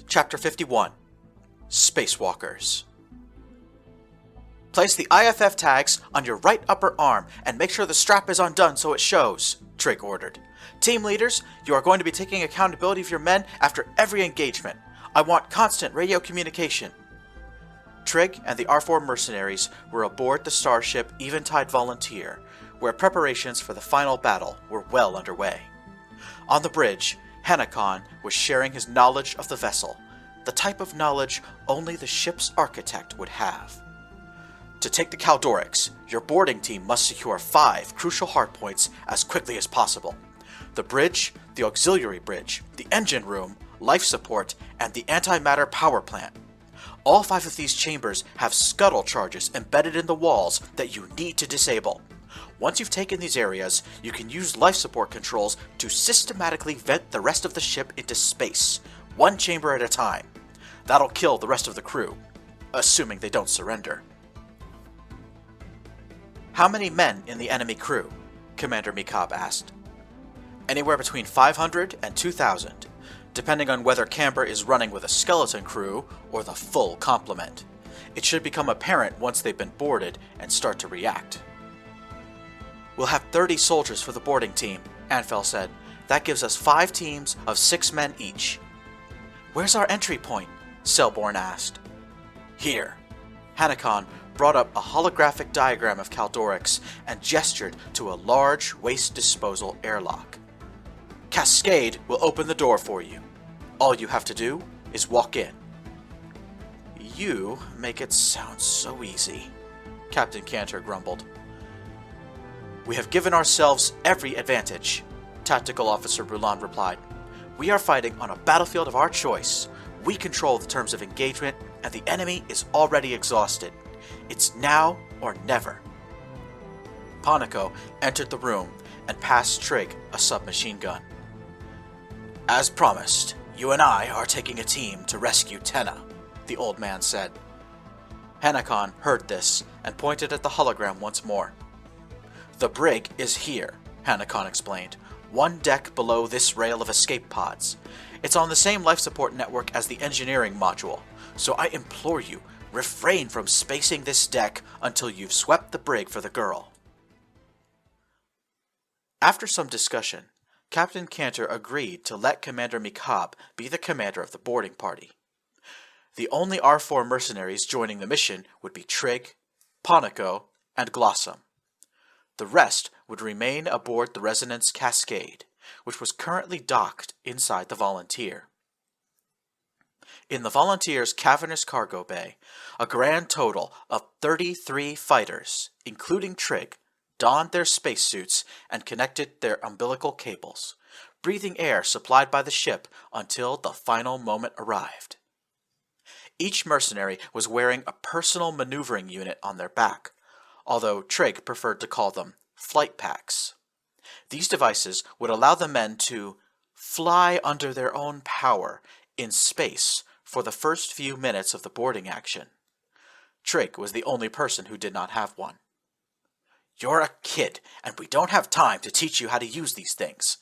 Chapter 51 Spacewalkers. Place the IFF tags on your right upper arm and make sure the strap is undone so it shows, Trig ordered. Team leaders, you are going to be taking accountability of your men after every engagement. I want constant radio communication. Trig and the R4 mercenaries were aboard the starship Eventide Volunteer, where preparations for the final battle were well underway. On the bridge, Hannakon was sharing his knowledge of the vessel, the type of knowledge only the ship's architect would have. To take the Kaldorix, your boarding team must secure 5 crucial hardpoints as quickly as possible. The bridge, the auxiliary bridge, the engine room, life support, and the antimatter power plant. All 5 of these chambers have scuttle charges embedded in the walls that you need to disable. Once you've taken these areas, you can use life support controls to systematically vent the rest of the ship into space, 1 chamber at a time. That'll kill the rest of the crew, assuming they don't surrender. How many men in the enemy crew? Commander Mikab asked. Anywhere between 500 and 2,000, depending on whether Camber is running with a skeleton crew or the full complement. It should become apparent once they've been boarded and start to react. We'll have 30 soldiers for the boarding team, Anfel said. That gives us 5 teams of 6 men each. Where's our entry point? Selborn asked. Here. Hannakon brought up a holographic diagram of Kaldorix and gestured to a large waste disposal airlock. Cascade will open the door for you. All you have to do is walk in. You make it sound so easy, Captain Cantor grumbled. We have given ourselves every advantage, Tactical Officer Brulan replied. We are fighting on a battlefield of our choice. We control the terms of engagement, and the enemy is already exhausted. It's now or never. Ponico entered the room and passed Trig a submachine gun. As promised, you and I are taking a team to rescue Tenna, the old man said. Hannakon heard this and pointed at the hologram once more. The brig is here, Hannakon explained, 1 deck below this rail of escape pods. It's on the same life support network as the engineering module, so I implore you, refrain from spacing this deck until you've swept the brig for the girl. After some discussion, Captain Cantor agreed to let Commander Mikab be the commander of the boarding party. The only R4 mercenaries joining the mission would be Trig, Ponico, and Glossum. The rest would remain aboard the Resonance Cascade, which was currently docked inside the Volunteer. In the Volunteer's cavernous cargo bay, a grand total of 33 fighters, including Trig, donned their spacesuits and connected their umbilical cables, breathing air supplied by the ship until the final moment arrived. Each mercenary was wearing a personal maneuvering unit on their back, although Trig preferred to call them flight packs. These devices would allow the men to fly under their own power in space for the first few minutes of the boarding action. Trig was the only person who did not have one. You're a kid, and we don't have time to teach you how to use these things,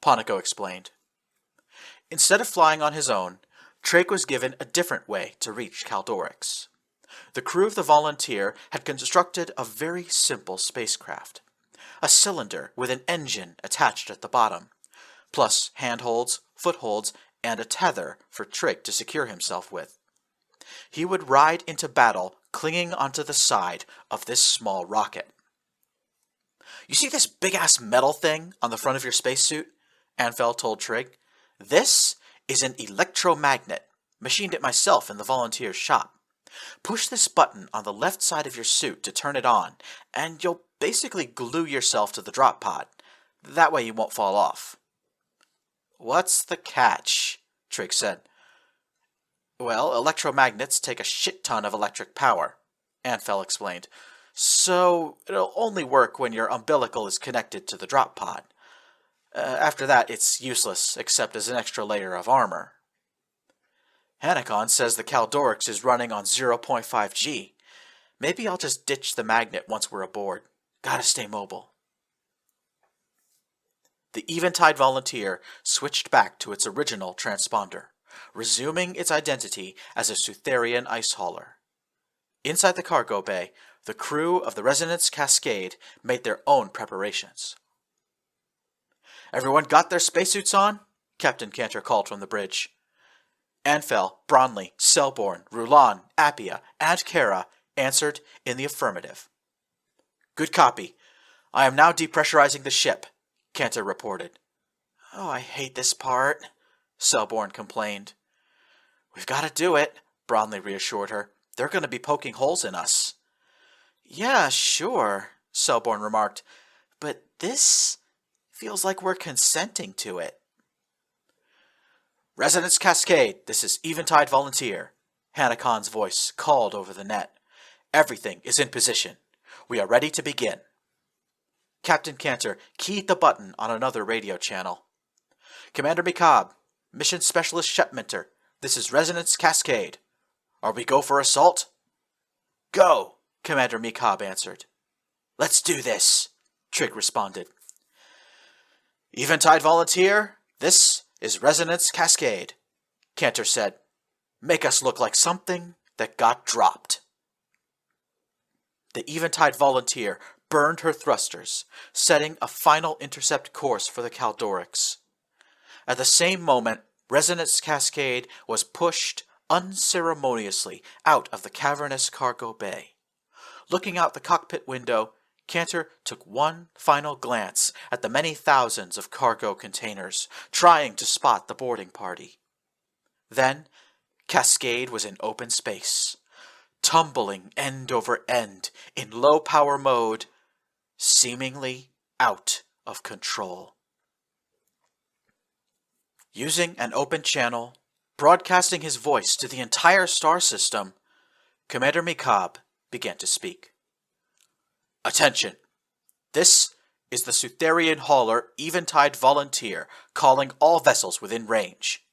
Ponico explained. Instead of flying on his own, Trig was given a different way to reach Kaldorix. The crew of the Volunteer had constructed a very simple spacecraft. A cylinder with an engine attached at the bottom, plus handholds, footholds, and a tether for Trig to secure himself with. He would ride into battle clinging onto the side of this small rocket. You see this big-ass metal thing on the front of your spacesuit? Anfel told Trig. This is an electromagnet. Machined it myself in the Volunteer's shop. Push this button on the left side of your suit to turn it on, and you'll basically glue yourself to the drop pod. That way you won't fall off. What's the catch? Trig said. Well, electromagnets take a shit ton of electric power, Anfel explained. So it'll only work when your umbilical is connected to the drop pod. After that, it's useless, except as an extra layer of armor. Hannakon says the Kaldorix is running on 0.5 G. Maybe I'll just ditch the magnet once we're aboard. Gotta stay mobile. The Eventide Volunteer switched back to its original transponder, resuming its identity as a Sutherian ice hauler. Inside the cargo bay, the crew of the Resonance Cascade made their own preparations. "Everyone got their spacesuits on?" Captain Cantor called from the bridge. Anfel, Bronley, Selborn, Rulan, Appia, and Kara answered in the affirmative. "Good copy. I am now depressurizing the ship," Cantor reported. "Oh, I hate this part," Selborn complained. "We've got to do it," Bronley reassured her. "They're going to be poking holes in us." "Yeah, sure," Selborn remarked, "but this feels like we're consenting to it." "Resonance Cascade, this is Eventide Volunteer," Hanakon's voice called over the net. "Everything is in position. We are ready to begin." Captain Cantor keyed the button on another radio channel. "Commander Mikab, Mission Specialist Shepminter, this is Resonance Cascade. Are we go for assault?" "Go," Commander Mikab answered. "Let's do this," Trig responded. "Eventide Volunteer, this is Resonance Cascade," Cantor said. "Make us look like something that got dropped." The Eventide Volunteer burned her thrusters, setting a final intercept course for the Caldorix. At the same moment, Resonance Cascade was pushed unceremoniously out of the cavernous cargo bay. Looking out the cockpit window, Cantor took one final glance at the many thousands of cargo containers, trying to spot the boarding party. Then, Cascade was in open space, tumbling end over end in low-power mode, seemingly out of control. Using an open channel, broadcasting his voice to the entire star system, Commander Mikab began to speak. "Attention! This is the Sutherian hauler Eventide Volunteer calling all vessels within range.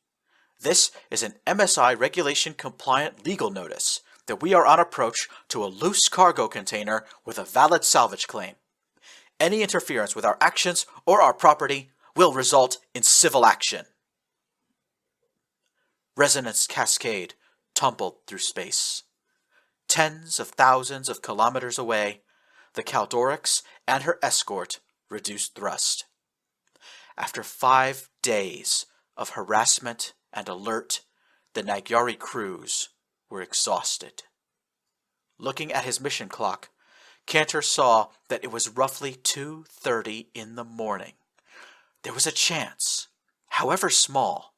This is an MSI regulation-compliant legal notice that we are on approach to a loose cargo container with a valid salvage claim. Any interference with our actions or our property will result in civil action." Resonance Cascade tumbled through space. Tens of thousands of kilometers away, the Caldorix and her escort reduced thrust. After 5 days of harassment and alert, the Nagyari crews were exhausted. Looking at his mission clock, Cantor saw that it was roughly 2:30 in the morning. There was a chance, however small,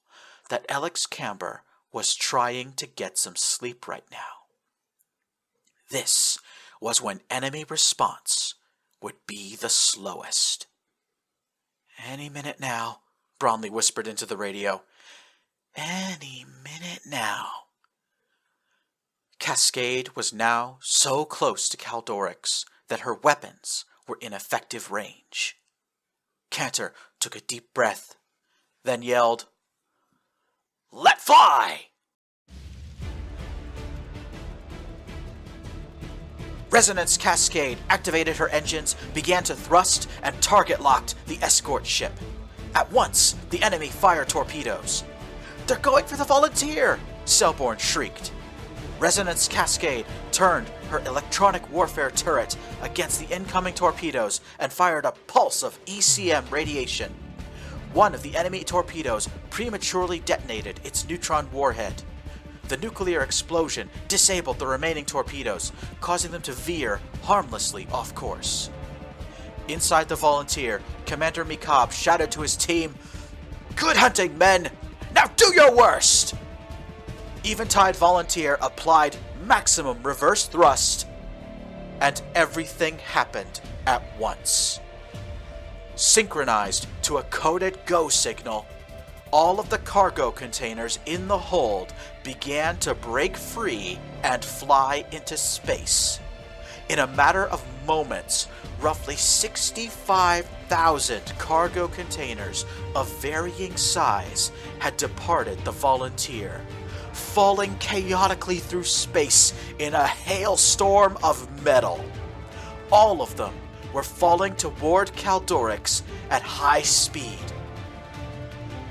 that Alex Camber was trying to get some sleep right now. This was when enemy response would be the slowest. "Any minute now," Bronley whispered into the radio. "Any minute now." Cascade was now so close to Caldorix that her weapons were in effective range. Cantor took a deep breath, then yelled, "Let fly!" Resonance Cascade activated her engines, began to thrust, and target-locked the escort ship. At once, the enemy fired torpedoes. "They're going for the Volunteer!" Selborn shrieked. Resonance Cascade turned her electronic warfare turret against the incoming torpedoes and fired a pulse of ECM radiation. One of the enemy torpedoes prematurely detonated its neutron warhead. The nuclear explosion disabled the remaining torpedoes, causing them to veer harmlessly off course. Inside the Volunteer, Commander Mikab shouted to his team, "Good hunting, men! Now do your worst!" Eventide Volunteer applied maximum reverse thrust, and everything happened at once. Synchronized to a coded go signal, all of the cargo containers in the hold began to break free and fly into space. In a matter of moments, roughly 65,000 cargo containers of varying size had departed the Volunteer, falling chaotically through space in a hailstorm of metal. All of them were falling toward Caldorix at high speed.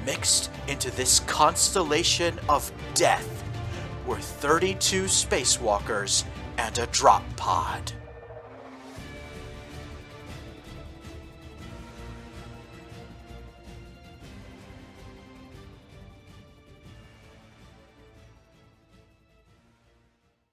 Mixed into this constellation of death were 32 spacewalkers and a drop pod.